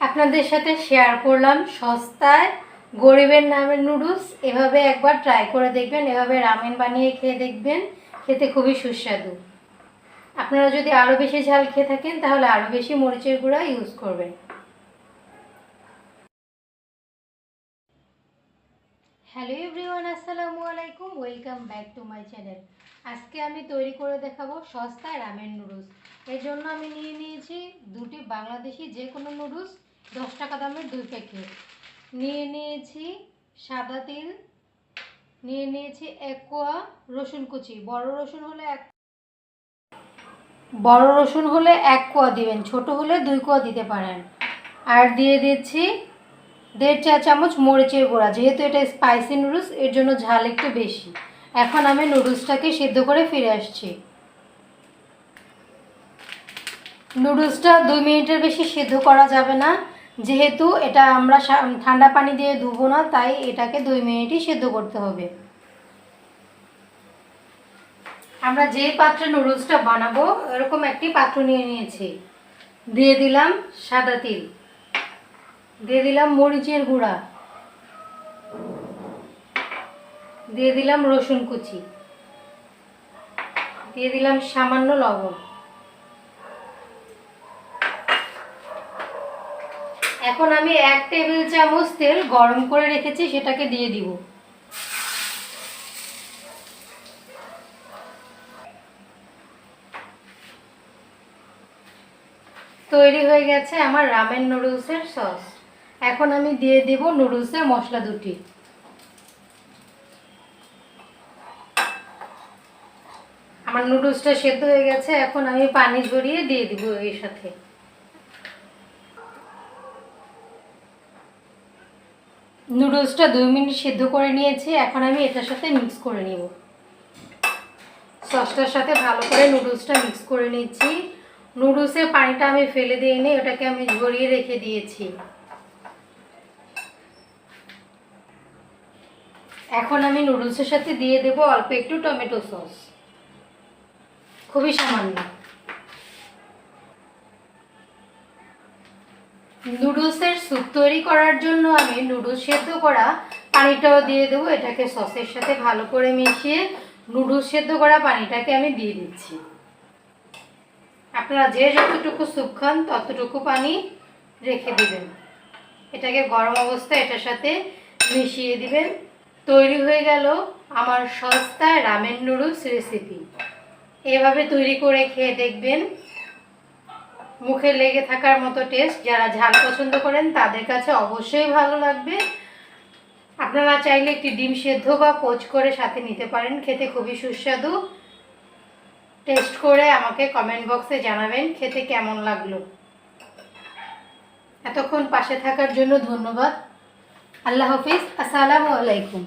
আপনাদের সাথে শেয়ার করলাম সস্তায় গরিবের নামের নুডলস। এভাবে একবার ট্রাই করে দেখবেন, এভাবে রামেন বানিয়ে খেয়ে দেখবেন, খেতে খুবই সুস্বাদু। আপনারা যদি আরও বেশি ঝাল খেয়ে থাকেন তাহলে আরও বেশি মরিচের গুঁড়া ইউজ করবেন। হ্যালো এভরিওয়ান, আসসালামু আলাইকুম, welcome back to my channel. আজকে আমি তৈরি করে দেখাবো সস্তায় রামেন নুডলস। এর জন্য আমি নিয়ে নিয়েছি দুটি বাংলাদেশি যে কোনো নুডলস, 10 টাকা দামের 2 প্যাকেট। নিয়ে নিয়েছি সাদা তিল, নিয়ে নিয়েছি 1 কোয়া রসুন কুচি। বড় রসুন হলে 1 কোয়া দিবেন, ছোট হলে 2 কোয়া দিতে পারেন। আর দিয়ে দিচ্ছি 1.5 চা চামচ মরিচের গুঁড়া। যেহেতু এটা স্পাইসি নুডলস, এর জন্য ঝাল একটু বেশি। এখন আমি নুডলসটাকে সিদ্ধ করে ফিরে আসছি। নুডলসটা 2 মিনিটের বেশি সিদ্ধ করা যাবে না, যেহেতু এটা আমরা ঠান্ডা পানি দিয়ে ধুবো না, তাই এটাকে 2 মিনিটই সিদ্ধ করতে হবে। আমরা যে পাত্রে নুডলসটা বানাবো এরকম একটি পাত্র নিয়ে নিয়েছি। দিয়ে দিলাম সাদা তিল, দিয়ে দিলাম মরিচের গুঁড়া, দিয়ে দিলাম রসুন কুচি, দিয়ে দিলাম সামান্য লবণ। এখন আমি 1 টেবিল চামচ তেল গরম করে রেখেছি, সেটাকে দিয়ে দিব। তৈরি হয়ে গেছে আমার রামেন নুডলসের সস। এখন আমি দিয়ে দিব নুডলসের মশলা দুটি। আমার নুডলসটা সেদ্ধ হয়ে গেছে, এখন আমি পানি ঝরিয়ে দিয়ে দিব এর সাথে। নুডলসটা 2 মিনিট সেদ্ধ করে নিয়েছি, এখন আমি এটার সাথে মিক্স করে নিব। সসটার সাথে ভালো করে নুডলসটা মিক্স করে নিচ্ছি। নুডলসের পানিটা আমি ফেলে দিইনি, ওটাকে আমি ঝরিয়ে রেখে দিয়েছি। এখন আমি নুডলসের সাথে দিয়ে দেব অল্প একটু টমেটো সস, খুবই সামান্য। নুডলসের স্যুপ তৈরি করার জন্য আমি নুডলস সেদ্ধ করা পানিটাও দিয়ে দেবো। এটাকে সসের সাথে ভালো করে মিশিয়ে নুডলস সেদ্ধ করা পানিটাকে আমি দিয়ে দিচ্ছি। আপনারা যে যতটুকু স্যুপ খান ততটুকু পানি রেখে দিবেন। এটাকে গরম অবস্থায় এটার সাথে মিশিয়ে দিবেন। তৈরি হয়ে গেল আমার সস্তায় রামেন নুডলস রেসিপি। এভাবে তৈরি করে খেয়ে দেখবেন, মুখে লেগে থাকার মতো টেস্ট। যারা ঝাল পছন্দ করেন তাদের কাছে অবশ্যই ভালো লাগবে। আপনারা চাইলে একটি ডিম সেদ্ধ বা পোচ করে সাথে নিতে পারেন, খেতে খুবই সুস্বাদু। টেস্ট করে আমাকে কমেন্ট বক্সে জানাবেন খেতে কেমন লাগলো। এতক্ষণ পাশে থাকার জন্য ধন্যবাদ। আল্লাহ হাফিজ, আসসালামু আলাইকুম।